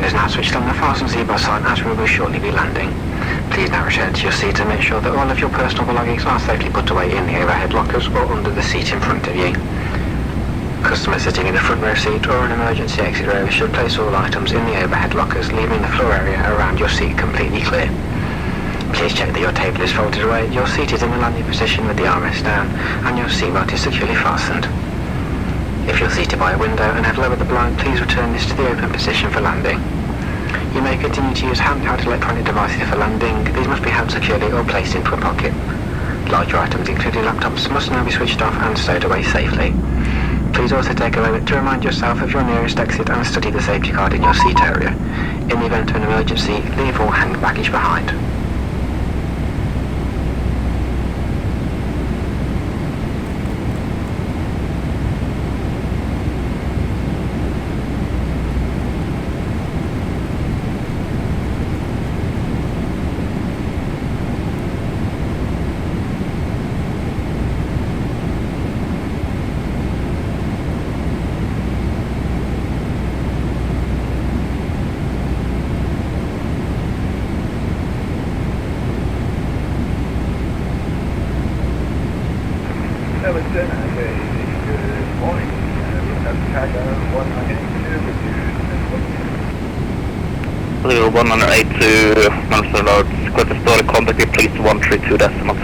is now switched on. The fasten seatbelt sign as we will shortly be landing. Please now return to your seat and make sure that all of your personal belongings are safely put away in the overhead lockers or under the seat in front of you. Customers sitting in the front row seat or an emergency exit row should place all items in the overhead lockers, leaving the floor area around your seat completely clear. Please check that your table is folded away, your seat is in the landing position with the armrest down, and your seatbelt is securely fastened. If you're seated by a window and have lowered the blind, please return this to the open position for landing. You may continue to use handheld electronic devices for landing. These must be held securely or placed into a pocket. Larger items, including laptops, must now be switched off and stowed away safely. Please also take a moment to remind yourself of your nearest exit and study the safety card in your seat area. In the event of an emergency, leave all hand baggage behind. Zero 182 Melbourne Road, square to store, contact you please 132 decimal.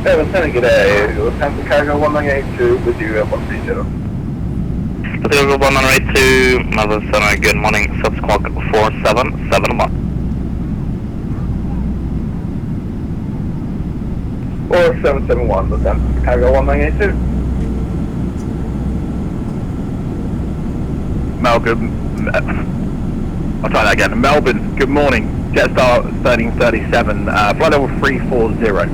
Lieutenant, good day. Lieutenant Cargo 1982 with you at 130. Lieutenant 182, Melbourne Center, good morning, subsquawk 4771. 4771, Lieutenant Cargo 1982. I'll try that again. Melbourne, good morning. Jetstar 1337, flight level 340.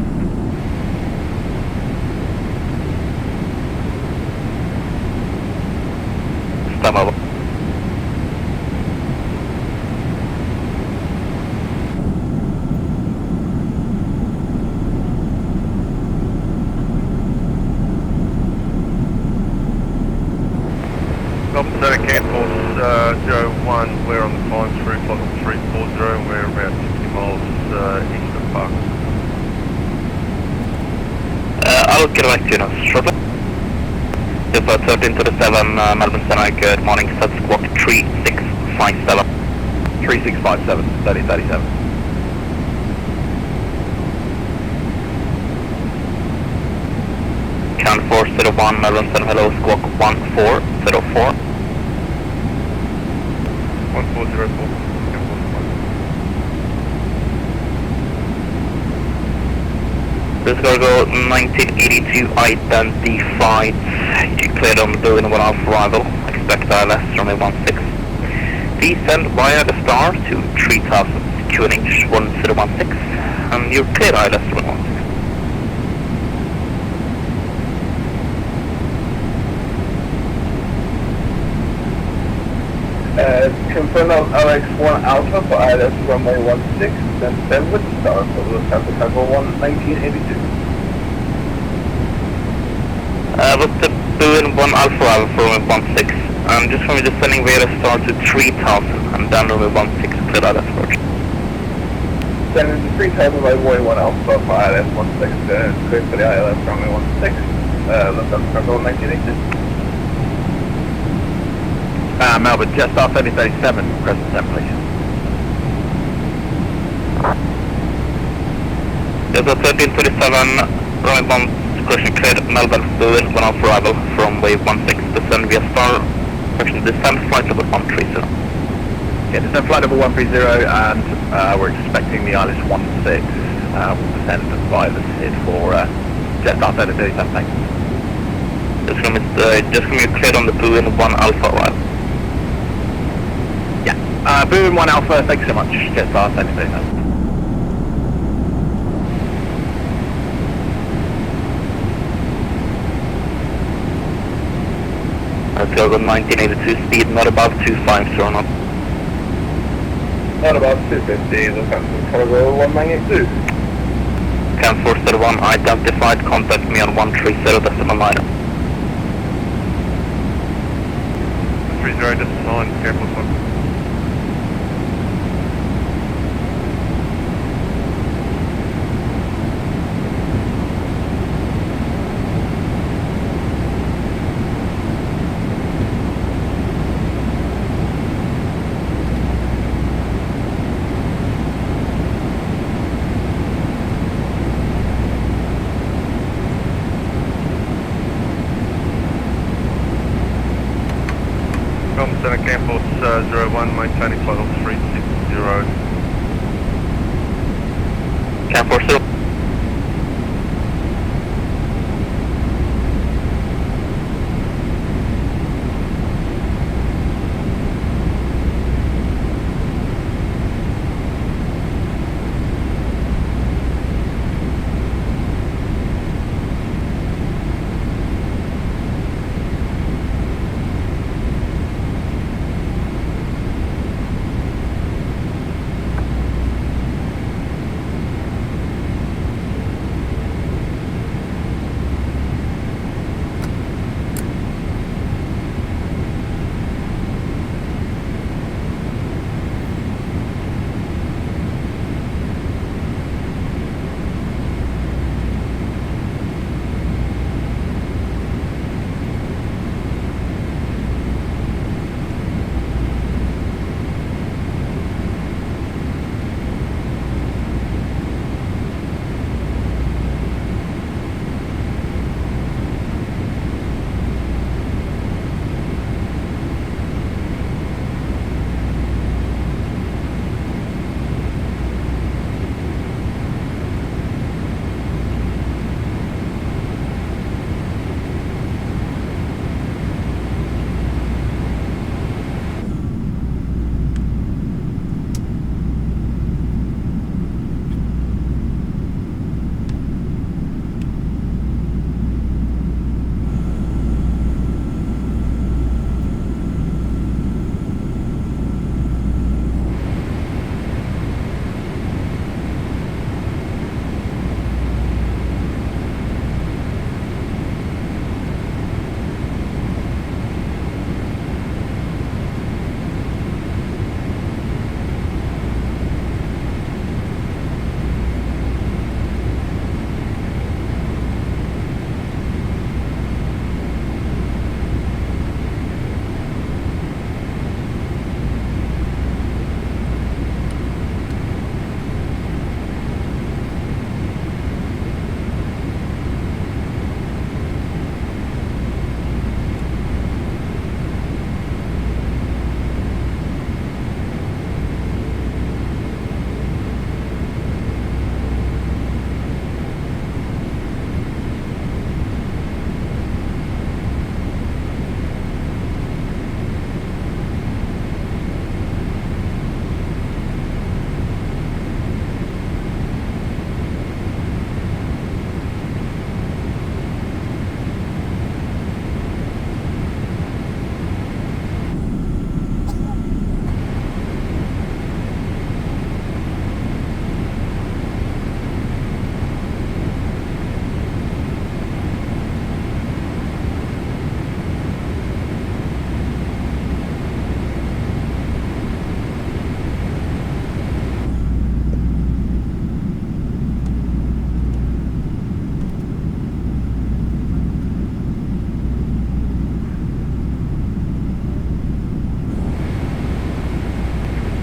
Stand over. Melbourne Center, Campforce 01, we're on the climb through flight level 340 and we're about 60 miles east of Park. I'll get back to you now shortly. Super 13 to the 7, Melbourne Center, good morning, subsquawk 3657. 3657, 3037. Count 401, Melbourne Center, hello, squawk 1404. 1404. This cargo 1982 identified. You cleared on the building when off arrival. Expect ILS runway 16. Descend via the star to 3000 QNH 1016 and you're cleared ILS runway 16. Confirm LX1 Alpha for ILS runway 16, then send with the star for Lieutenant Cargo 1982. With the Boeing 1 Alpha Alpha for runway 16, I'm just going to be descending via the star to 3000 and then runway 16 cleared ILS approach. Send into 3000 by Boeing 1 Alpha for ILS 16, clear for the ILS runway 16, Lieutenant Cargo 1982. Melbourne, Jetstar 3037, present 7 please. Jetstar 1337, runway 1 correction cleared, Melbourne, Boeing 1 Alpha arrival from wave 16, descend via star, correction descend flight level 130. Yeah, descend flight level 130 and we're expecting the ILS 16. We'll descend via the SID for Jetstar 3037, thanks. Just going to be cleared on the Boeing 1 Alpha arrival. Boom 1 Alpha, thanks so much. Jetstar 3037. Let's go 1982 speed, not above 250 knots. Not about 250, the Phantom Cargo 1982. Cam 401 identified, contact me on 130.9. 30.9, careful one. Center Campus 01, maintaining flight level 360. Cam 401.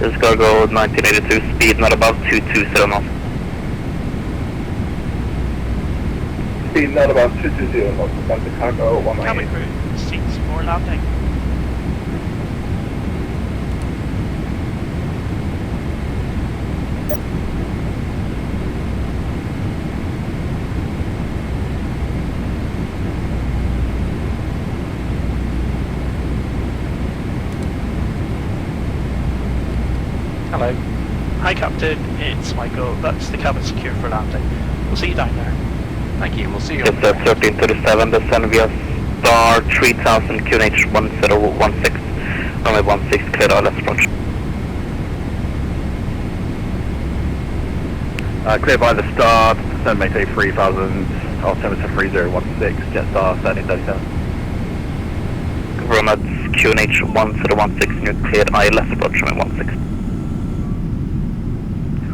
This is cargo 1982 speed, not above 220 knots. Speed not about 220 knots, Santa Cargo 198. Cabin crew, seats for landing. Hello. Hi Captain, it's Michael. That's the cabin secure for landing. We'll see you down there. Thank you, we'll see you Yes over sir, there. 1337, descend via star 3000 QNH 1016. Runway 16 cleared ILS approach. Clear by the star, descend maintain 3000, altimeter 3016, Jetstar 1337. Confirm that's QNH 1016, you're cleared ILS approach, runway 16.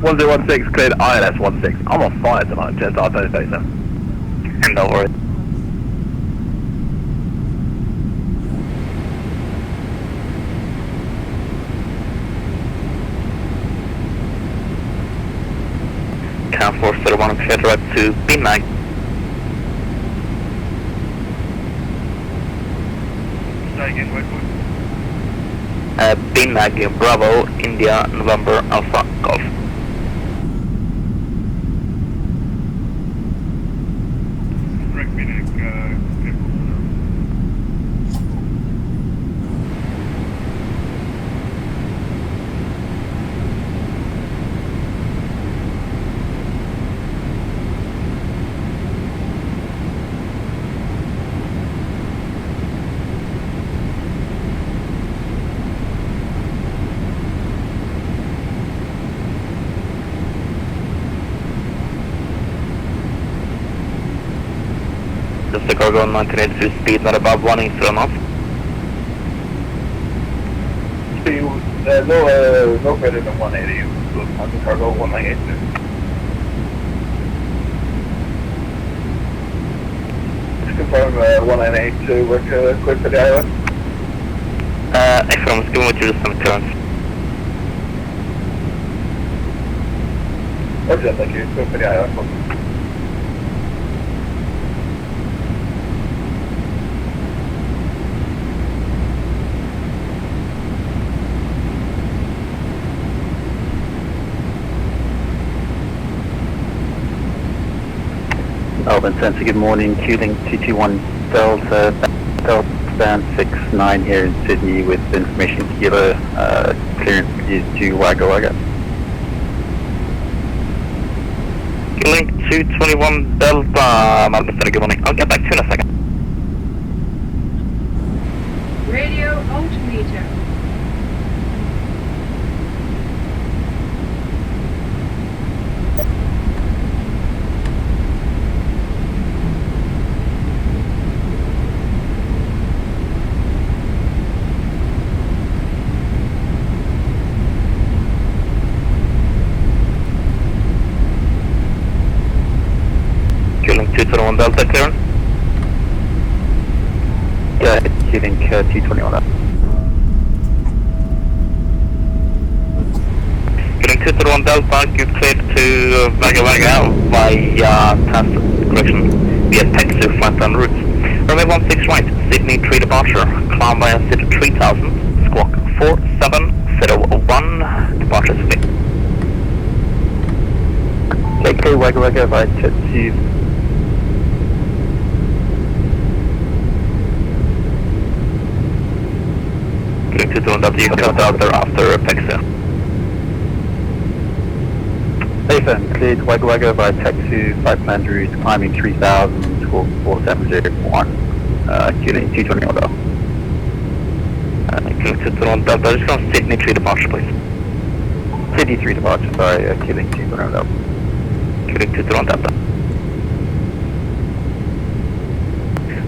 1016 cleared ILS 16. I'm on fire tonight, Jetstar 1337. No worries. Cam 401 cleared right to BMAG. Say again, wait. BMAG Bravo India November Alpha Golf. Correct me, Nick. Just the cargo on 1982 speed not above 180 knots. Speed, no greater than 180, on the cargo 1982. Just confirm 1982, we're clear for the island. Excellent, give me what you just sent clearance. Okay, thank you, clear for the island. Melbourne Centre, good morning. Q-Link 221 Delta, Span 69 here in Sydney with information kilo. Clearance is to Wagga Wagga. Link 221 Delta, Melbourne Center, good morning. I'll get back to you in a second. Radio altimeter. Q-Link 221 Delta, clearance. Yeah, Q-Link 221 Delta. Q-Link 221 Delta, you cleared to Wagga Wagga via task correction via taxi flight and route. Runway 16 right, Sydney 3 departure, climb via City 3000, squawk 4701, departure Sydney. Take Wagga Wagga via jet to Q-Link 221 Delta, you cut out there after taxi. Nathan, cleared Wagga Wagga via taxi, flight plan route, climbing 3000, squawk 4701, Q-Link 221 Delta. Q-Link 221 Delta, just from Sydney 3 departure please. Sydney 3 departure, sorry, Q-Link 221 Delta. Q-Link 221 Delta.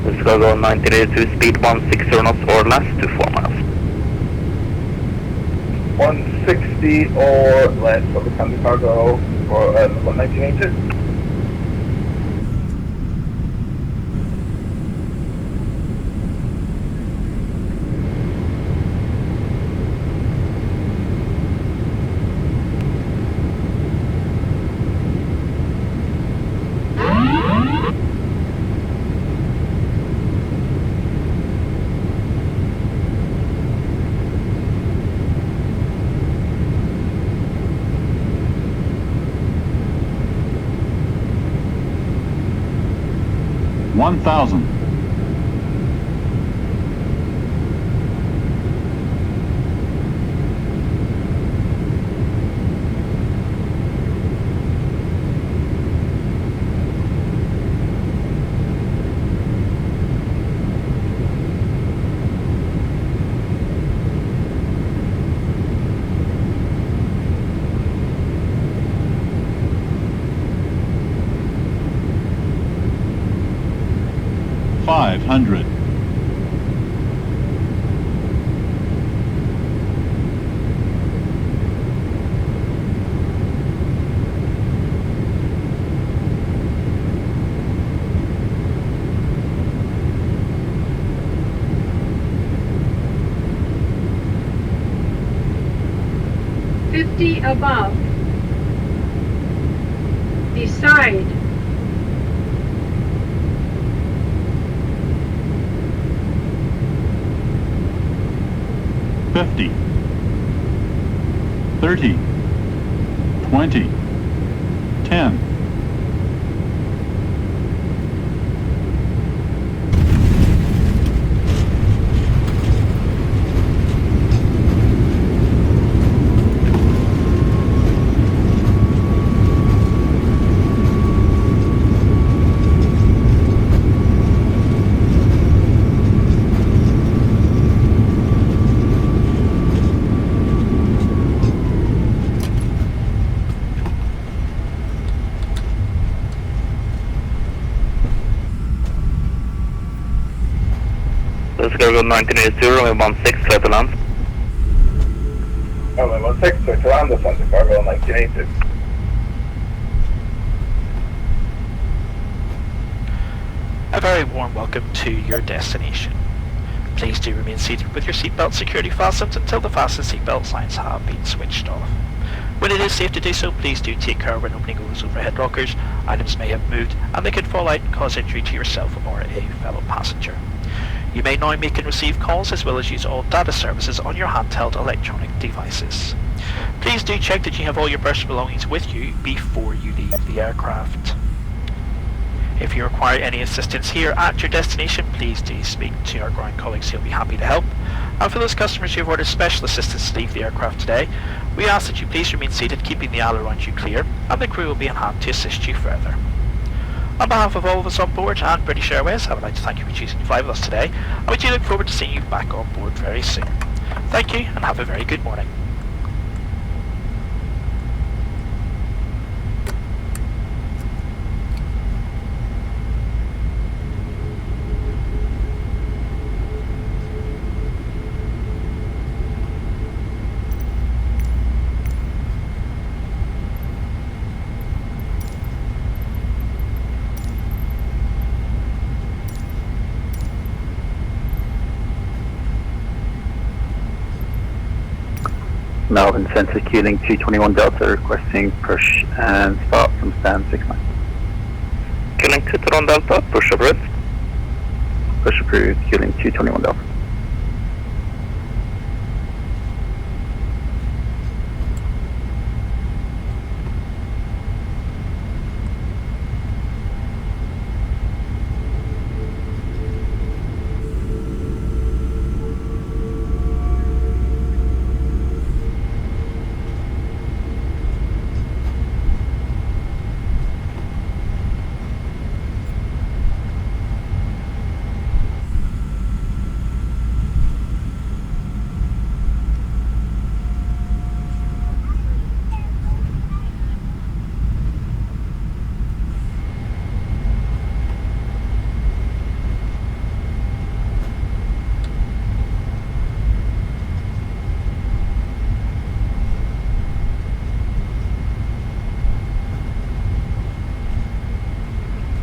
This is going to go 1982, speed 160 knots or less to 4 miles. 160 or less for the Candy cargo for 1982. $1,000. 100. Above. Decide. $50, $30, $20, $10. Let's go 1982, runway 16, clear to land. Runway 16, clear to land, descend to cargo 1982. A very warm welcome to your destination. Please do remain seated with your seatbelt securely fastened until the fasten seatbelt signs have been switched off. When it is safe to do so, please do take care when opening those overhead lockers. Items may have moved and they could fall out and cause injury to yourself or a fellow passenger. You may now make and receive calls as well as use all data services on your handheld electronic devices. Please do check that you have all your personal belongings with you before you leave the aircraft. If you require any assistance here at your destination, please do speak to our ground colleagues who will be happy to help. And for those customers who have ordered special assistance to leave the aircraft today, we ask that you please remain seated, keeping the aisle around you clear, and the crew will be on hand to assist you further. On behalf of all of us on board and British Airways, I would like to thank you for choosing to fly with us today, and we do look forward to seeing you back on board very soon. Thank you, and have a very good morning. Melbourne Centre, Keeling 221 Delta, requesting push and start from stand 69. Keeling 221 Delta, push approved. Push approved, Keeling 221 Delta.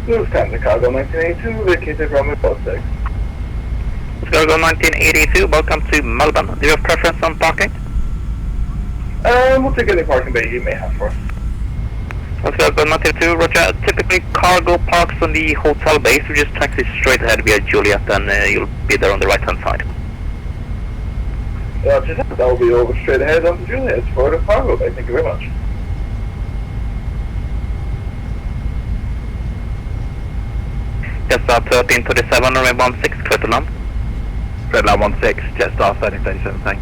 Blue Stanley Cargo 1982, vacated runway 16. Let's go 1982, welcome to Melbourne. Do you have preference on parking? We'll take any parking bay you may have for us. Let's go 1982, roger. Typically cargo parks on the hotel base, so just taxi straight ahead via Juliet and you'll be there on the right hand side. That will be over straight ahead onto Juliet for the cargo bay, thank you very much. Yes, 1337, runway 16, clear to land. Red line 16, Jetstar 1337, thanks.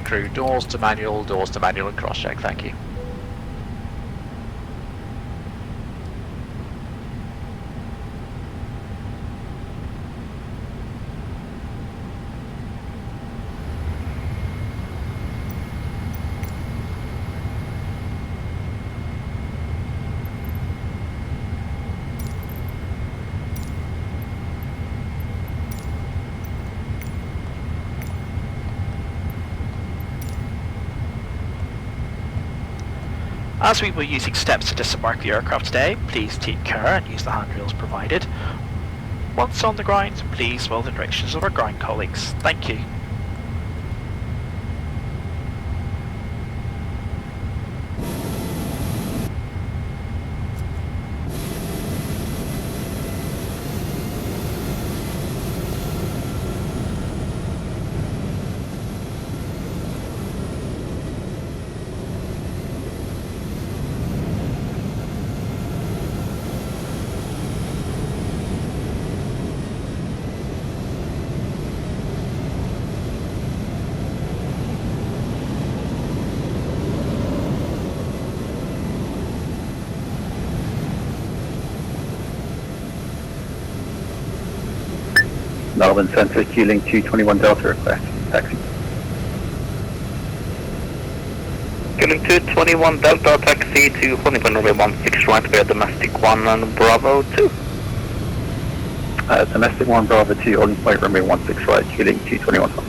crew. Doors to manual, and cross-check, thank you. As we were using steps to disembark the aircraft today, please take care and use the handrails provided. Once on the ground, please follow the directions of our ground colleagues. Thank you. Melbourne Centre, Q-Link 221 Delta request. Taxi. Q-Link 221 Delta, taxi to Honeycomb runway 16 right, via domestic 1 and Bravo 2. Domestic 1 Bravo 2, holding point runway 16 right, Q-Link 221.